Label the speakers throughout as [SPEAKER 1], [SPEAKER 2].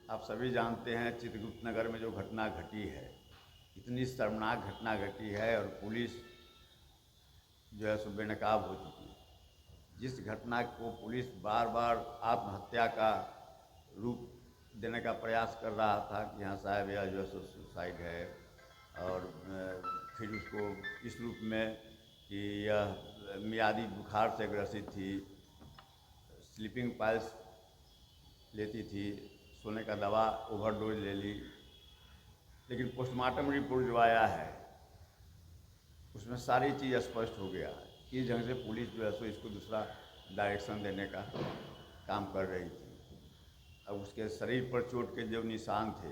[SPEAKER 1] आप सभी जानते हैं चित्रगुप्त नगर में जो घटना घटी है, इतनी शर्मनाक घटना घटी है और पुलिस जो है सो बेनकाब हो चुकी है। जिस घटना को पुलिस बार बार आत्महत्या का रूप देने का प्रयास कर रहा था कि हाँ साहब यह जो है सो सुसाइड है, और फिर उसको इस रूप में कि यह मियादी बुखार से ग्रसित थी, स्लीपिंग पाइल्स लेती थी, सोने का दवा ओवरडोज ले ली। लेकिन पोस्टमार्टम रिपोर्ट जो आया है उसमें सारी चीज़ स्पष्ट हो गया है। इस ढंग से पुलिस जो है सो इसको दूसरा डायरेक्शन देने का काम कर रही थी। अब उसके शरीर पर चोट के जो निशान थे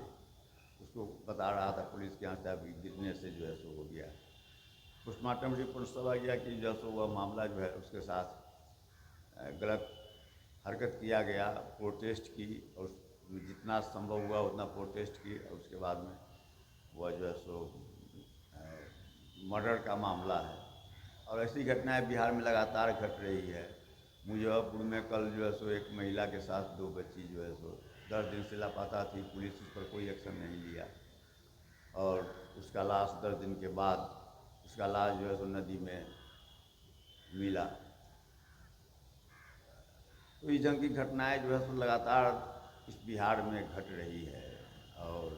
[SPEAKER 1] उसको बता रहा था पुलिस के यहाँ से, अभी गिरने से जो है सो हो गया। पोस्टमार्टम रिपोर्ट सब आ गया कि जो है सो वह मामला जो है उसके साथ गलत हरकत किया गया, प्रोटेस्ट की और जितना संभव हुआ उतना प्रोटेस्ट की, और उसके बाद में वह जो है सो मर्डर का मामला है। और ऐसी घटनाएं बिहार में लगातार घट रही है। मुजफ्फरपुर में कल जो है सो एक महिला के साथ 2 बच्ची जो है सो 10 दिन से लापता थी, पुलिस उस पर कोई एक्शन नहीं लिया, और उसका लाश 10 दिन के बाद उसका लाश जो है सो नदी में मिला। तो इस ढंग की घटनाएं जो है सो लगातार इस बिहार में घट रही है। और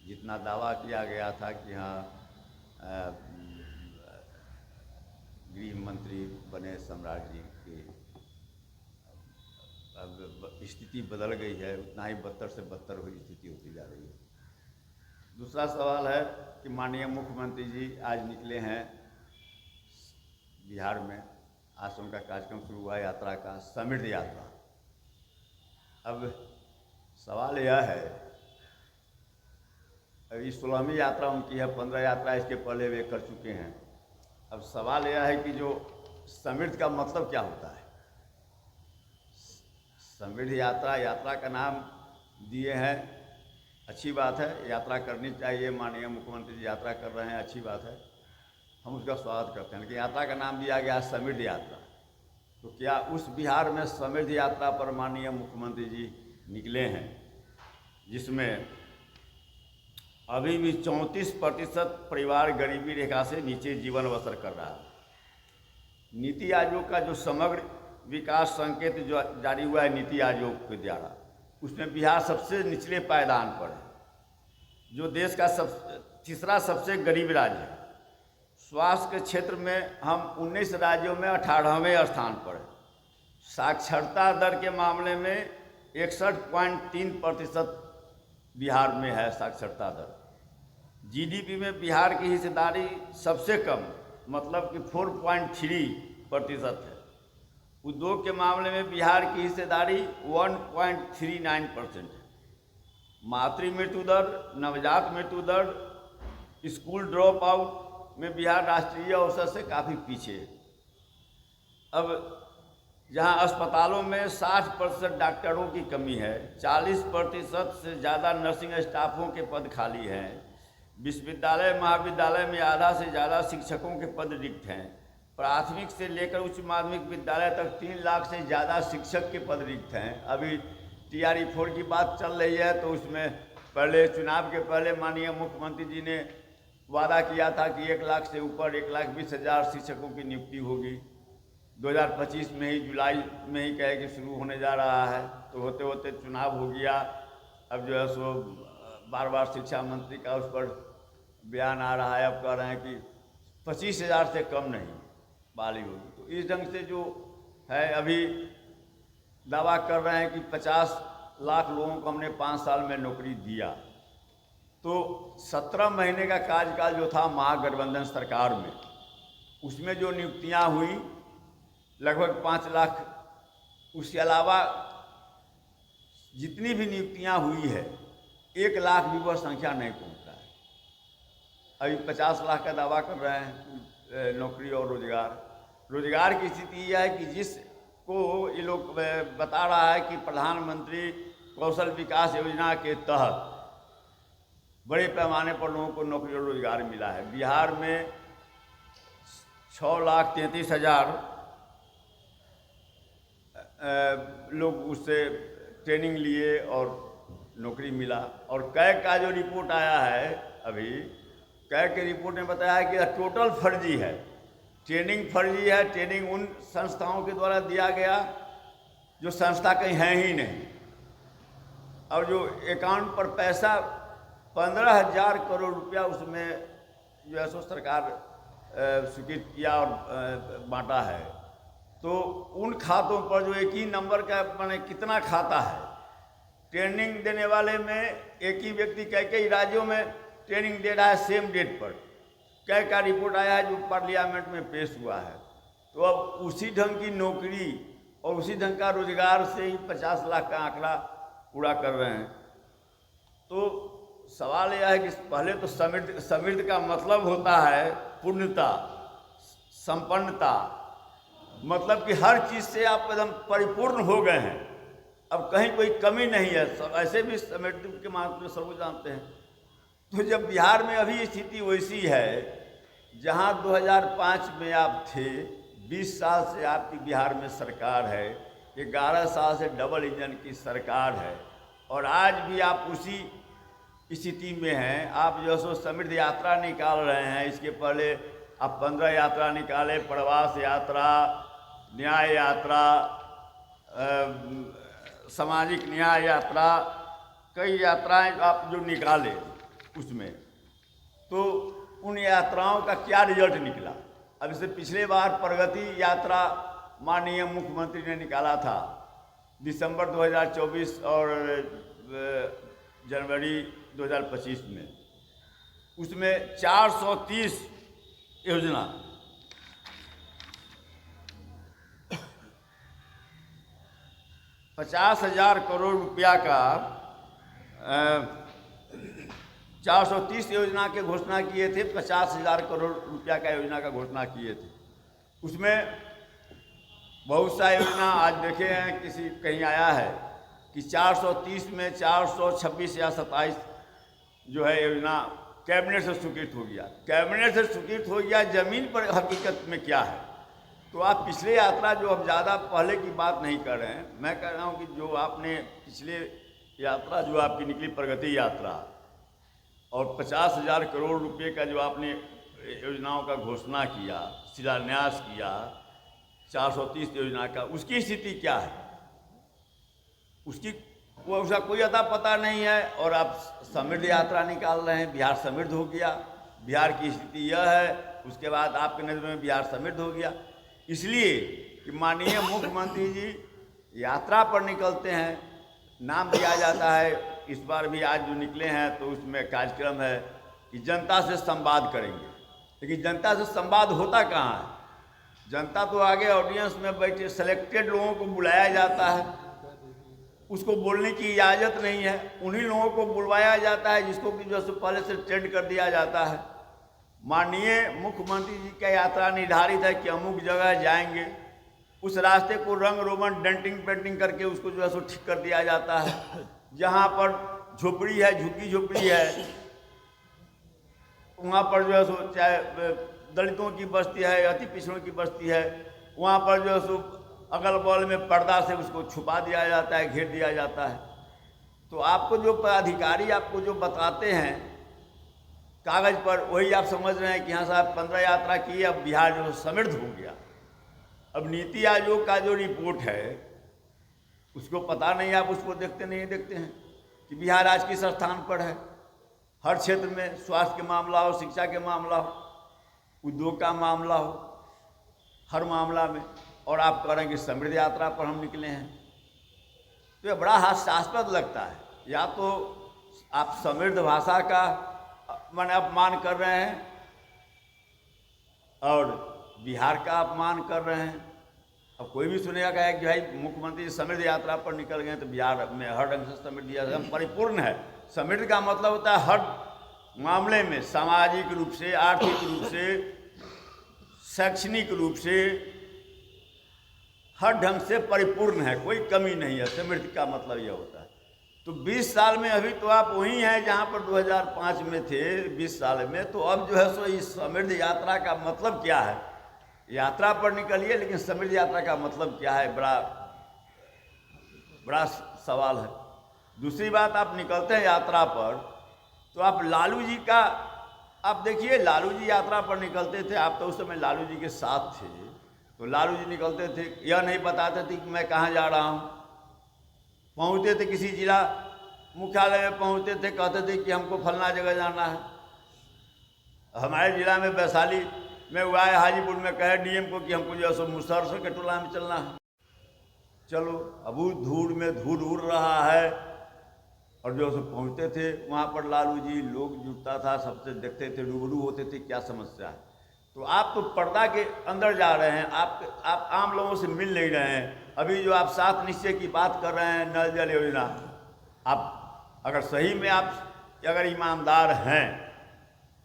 [SPEAKER 1] जितना दावा किया गया था कि हाँ गृह मंत्री बने सम्राट जी की, अब स्थिति बदल गई है, उतना ही बदतर से बदतर हुई स्थिति होती जा रही है। दूसरा सवाल है कि माननीय मुख्यमंत्री जी आज निकले हैं बिहार में, आज से उनका कार्यक्रम शुरू हुआ यात्रा का, समृद्ध यात्रा। अब सवाल यह है, अभी 16वीं यात्रा उनकी है, 15 यात्रा इसके पहले वे कर चुके हैं। अब सवाल यह है कि जो समृद्ध का मतलब क्या होता है। समृद्ध यात्रा, यात्रा का नाम दिए हैं, अच्छी बात है, यात्रा करनी चाहिए, माननीय मुख्यमंत्री जी यात्रा कर रहे हैं, अच्छी बात है, हम उसका स्वागत करते हैं। लेकिन यात्रा का नाम दिया गया समृद्ध यात्रा, तो क्या उस बिहार में समृद्ध यात्रा पर माननीय मुख्यमंत्री जी निकले हैं जिसमें अभी भी 34% परिवार गरीबी रेखा से नीचे जीवन बसर कर रहा है। नीति आयोग का जो समग्र विकास संकेत जो जारी हुआ है नीति आयोग के द्वारा, उसमें बिहार सबसे निचले पायदान पर है, जो देश का तीसरा सबसे गरीब राज्य है। स्वास्थ्य के क्षेत्र में हम 19 राज्यों में 18वें स्थान पर है। साक्षरता दर के मामले में 61.3% बिहार में है साक्षरता दर। जीडीपी में बिहार की हिस्सेदारी सबसे कम, मतलब कि 4.3% है। उद्योग के मामले में बिहार की हिस्सेदारी 1.39% है। मातृ मृत्यु दर, नवजात मृत्यु दर, स्कूल ड्रॉप आउट में बिहार राष्ट्रीय औसत से काफ़ी पीछे है। अब जहां अस्पतालों में 60% डॉक्टरों की कमी है, 40% से ज़्यादा नर्सिंग स्टाफों के पद खाली हैं, विश्वविद्यालय महाविद्यालय में आधा से ज़्यादा शिक्षकों के पद रिक्त हैं, प्राथमिक से लेकर उच्च माध्यमिक विद्यालय तक 3 लाख से ज़्यादा शिक्षक के पद रिक्त हैं। अभी TRE-4 की बात चल रही है, तो उसमें पहले चुनाव के पहले माननीय मुख्यमंत्री जी ने वादा किया था कि 1 लाख से ऊपर 1,20,000 शिक्षकों की नियुक्ति होगी। 2025 में ही, जुलाई में ही कहे कि शुरू होने जा रहा है, तो होते होते चुनाव हो गया। अब जो है सो बार बार शिक्षा मंत्री का उस पर बयान आ रहा है, अब कह रहे हैं कि 25,000 से कम नहीं बहाली होगी। तो इस ढंग से जो है अभी दावा कर रहे हैं कि 50 लाख लोगों को हमने 5 साल में नौकरी दिया। तो 17 महीने का कार्यकाल जो था महागठबंधन सरकार में, उसमें जो नियुक्तियां हुई लगभग 5 लाख, उसके अलावा जितनी भी नियुक्तियां हुई है 1 लाख भी वह संख्या नहीं पहुंचा है। अभी 50 लाख का दावा कर रहे हैं नौकरी और रोजगार की स्थिति यह है कि जिसको ये लोग बता रहा है कि प्रधानमंत्री कौशल विकास योजना के तहत बड़े पैमाने पर लोगों को नौकरी और रोजगार मिला है। बिहार में 6,33,000 लोग उससे ट्रेनिंग लिए और नौकरी मिला। और कैग का जो रिपोर्ट आया है अभी, कैग के रिपोर्ट में बताया है कि टोटल फर्जी है, ट्रेनिंग फर्जी है। ट्रेनिंग उन संस्थाओं के द्वारा दिया गया जो संस्था कहीं है ही नहीं, और जो अकाउंट पर पैसा 15,000 करोड़ रुपया उसमें जो है सो सरकार स्वीकृत किया और बांटा है। तो उन खातों पर जो एक ही नंबर का माने कितना खाता है, ट्रेनिंग देने वाले में एक ही व्यक्ति कई राज्यों में ट्रेनिंग दे रहा है सेम डेट पर। कई का रिपोर्ट आया है जो पार्लियामेंट में पेश हुआ है। तो अब उसी ढंग की नौकरी और उसी ढंग का रोजगार से ही 50 लाख का आंकड़ा पूरा कर रहे हैं। तो सवाल यह है कि पहले तो समृद्ध का मतलब होता है पूर्णता, संपन्नता, मतलब कि हर चीज़ से आप एकदम परिपूर्ण हो गए हैं, अब कहीं कोई कमी नहीं है। सब ऐसे भी समृद्ध के माध्यम से सब जानते हैं। तो जब बिहार में अभी स्थिति वैसी है, जहां 2005 में आप थे, 20 साल से आपकी बिहार में सरकार है, 11 साल से डबल इंजन की सरकार है, और आज भी आप उसी स्थिति में हैं। आप जो सो समृद्ध यात्रा निकाल रहे हैं, इसके पहले आप 15 यात्रा निकाले, प्रवास यात्रा, न्याय यात्रा, सामाजिक न्याय यात्रा, कई यात्राएं आप जो निकाले उसमें, तो उन यात्राओं का क्या रिजल्ट निकला? अब इससे पिछले बार प्रगति यात्रा माननीय मुख्यमंत्री ने निकाला था दिसंबर 2024 और जनवरी 2025 में। उसमें 430 योजना 50,000 करोड़ रुपया का 430 योजना के घोषणा किए थे, 50,000 करोड़ रुपया का योजना का घोषणा किए थे। उसमें बहुत सा योजना आज देखे हैं, किसी कहीं आया है कि 430 में 426 या 27 जो है योजना कैबिनेट से स्वीकृत हो गया। कैबिनेट से स्वीकृत हो गया, ज़मीन पर हकीकत में क्या है? तो आप पिछले यात्रा जो अब ज़्यादा पहले की बात नहीं कर रहे हैं, मैं कह रहा हूँ कि जो आपने पिछले यात्रा जो आपकी निकली प्रगति यात्रा, और 50,000 करोड़ रुपए का जो आपने योजनाओं का घोषणा किया, शिलान्यास किया 430 योजना का, उसकी स्थिति क्या है? उसका कोई अता पता नहीं है। और आप समृद्ध यात्रा निकाल रहे हैं, बिहार समृद्ध हो गया, बिहार की स्थिति यह है। उसके बाद आपके नज़र में बिहार समृद्ध हो गया, इसलिए कि माननीय मुख्यमंत्री जी यात्रा पर निकलते हैं, नाम दिया जाता है। इस बार भी आज जो निकले हैं तो उसमें कार्यक्रम है कि जनता से संवाद करेंगे, लेकिन जनता से संवाद होता कहाँ है? जनता तो आगे ऑडियंस में बैठे सेलेक्टेड लोगों को बुलाया जाता है, उसको बोलने की इजाज़त नहीं है। उन्हीं लोगों को बुलवाया जाता है जिसको कि जो पहले से ट्रेंड कर दिया जाता है। माननीय मुख्यमंत्री जी का यात्रा निर्धारित है कि अमुक जगह जाएंगे, उस रास्ते को रंग रोगन डेंटिंग पेंटिंग करके उसको जो है सो ठीक कर दिया जाता है। जहाँ पर झोपड़ी है, झुग्गी झोपड़ी है, वहाँ पर जो है सो चाहे दलितों की बस्ती है, अति पिछड़ों की बस्ती है, वहाँ पर जो है सो अगल बगल में पर्दा से उसको छुपा दिया जाता है, घेर दिया जाता है। तो आपको जो पदाधिकारी आपको जो बताते हैं कागज़ पर, वही आप समझ रहे हैं कि हाँ साहब 15 यात्रा की, अब बिहार जो समृद्ध हो गया। अब नीति आयोग का जो रिपोर्ट है उसको पता नहीं, आप उसको देखते हैं कि बिहार आज किस स्थान पर है। हर क्षेत्र में, स्वास्थ्य के मामला हो, शिक्षा के मामला हो, उद्योग का मामला हो, हर मामला में, और आप कह रहे हैं कि समृद्ध यात्रा पर हम निकले हैं। तो ये बड़ा हास्यास्पद लगता है। या तो आप समृद्ध भाषा का माने अपमान कर रहे हैं और बिहार का अपमान कर रहे हैं। अब कोई भी सुनेगा कहे कि भाई मुख्यमंत्री समृद्ध यात्रा पर निकल गए तो बिहार में हर ढंग से समृद्ध यात्रा परिपूर्ण है। समृद्ध का मतलब होता है हर मामले में, सामाजिक रूप से, आर्थिक रूप से, शैक्षणिक रूप से, हर ढंग से परिपूर्ण है, कोई कमी नहीं है। समृद्ध का मतलब यह होता है। तो 20 साल में अभी तो आप वहीं हैं जहाँ पर 2005 में थे। 20 साल में तो अब जो है सो इस समृद्ध यात्रा का मतलब क्या है? यात्रा पर निकलिए, लेकिन समृद्ध यात्रा का मतलब क्या है? बड़ा सवाल है। दूसरी बात, आप निकलते हैं यात्रा पर तो आप लालू जी का, आप देखिए लालू जी यात्रा पर निकलते थे, आप तो उस समय लालू जी के साथ थे, तो लालू जी निकलते थे, यह नहीं बताते थे कि मैं कहाँ जा रहा हूँ। पहुँचते थे किसी जिला मुख्यालय में, पहुँचते थे, कहते थे कि हमको फलना जगह जाना है। हमारे जिला में वैशाली में हुआ है, हाजीपुर में कहे डीएम को कि हमको जो है सो मुसहर से कटोला में चलना है। चलो, अब उस धूल में धूल उड़ रहा है, और जो है पहुँचते थे वहाँ पर लालू जी, लोग जुटता था, सबसे देखते थे, रूबरू होते थे क्या समस्या है। तो आप तो पर्दा के अंदर जा रहे हैं, आप आम लोगों से मिल नहीं रहे हैं। अभी जो आप 7 निश्चय की बात कर रहे हैं, नल जल योजना, आप अगर सही में आप अगर ईमानदार हैं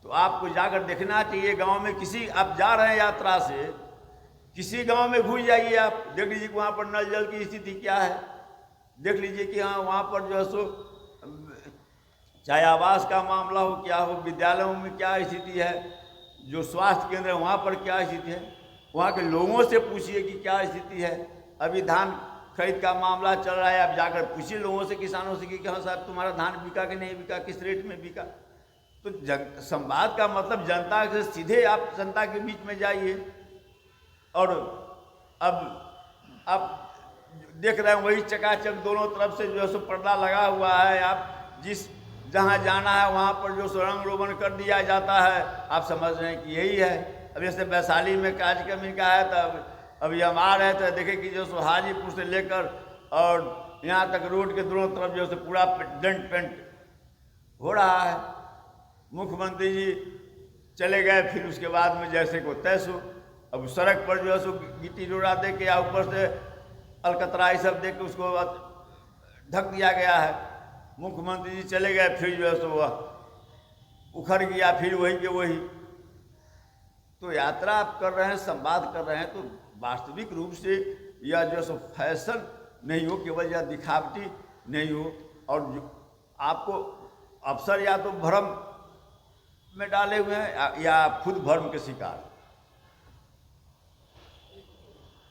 [SPEAKER 1] तो आपको जाकर देखना चाहिए। गांव में किसी, आप जा रहे हैं यात्रा से, किसी गांव में घुस जाइए, आप देख लीजिए कि वहाँ पर नल जल की स्थिति क्या है। देख लीजिए कि हाँ वहाँ पर जो है सो चाहे आवास का मामला हो, क्या हो, विद्यालयों में क्या स्थिति है, जो स्वास्थ्य केंद्र है वहाँ पर क्या स्थिति है, वहाँ के लोगों से पूछिए कि क्या स्थिति है। अभी धान खरीद का मामला चल रहा है, आप जाकर पूछिए लोगों से, किसानों से कि हाँ साहब तुम्हारा धान बिका कि नहीं बिका, किस रेट में बिका। तो संवाद का मतलब जनता से सीधे आप जनता के बीच में जाइए। और अब आप देख रहे हैं वही चकाचक दोनों तरफ से जो है सो पर्दा लगा हुआ है। आप जिस जहाँ जाना है वहाँ पर जो सो रंग रोगन कर दिया जाता है, आप समझ रहे हैं कि यही है। अब जैसे वैशाली में कार्यक्रम इनका है, तब अभी हम आ रहे थे, देखे कि जो सो हाजीपुर से लेकर और यहाँ तक रोड के दोनों तरफ जो है पूरा डेंट पेंट हो रहा है। मुख्यमंत्री जी चले गए, फिर उसके बाद में जैसे को तैसो, अब सड़क पर जो है सो गिट्टी रोड़ा दे के या ऊपर से अलकतरा सब दे के उसको ढक दिया गया है। मुख्यमंत्री जी चले गए, फिर जो है सो वह उखड़ गया, फिर वही के वही। तो यात्रा आप कर रहे हैं, संवाद कर रहे हैं, तो वास्तविक रूप से यह जो सो फैशन नहीं हो, केवल यह दिखावटी नहीं हो, और जो आपको अफसर या तो भ्रम में डाले हुए हैं या खुद भ्रम के शिकार।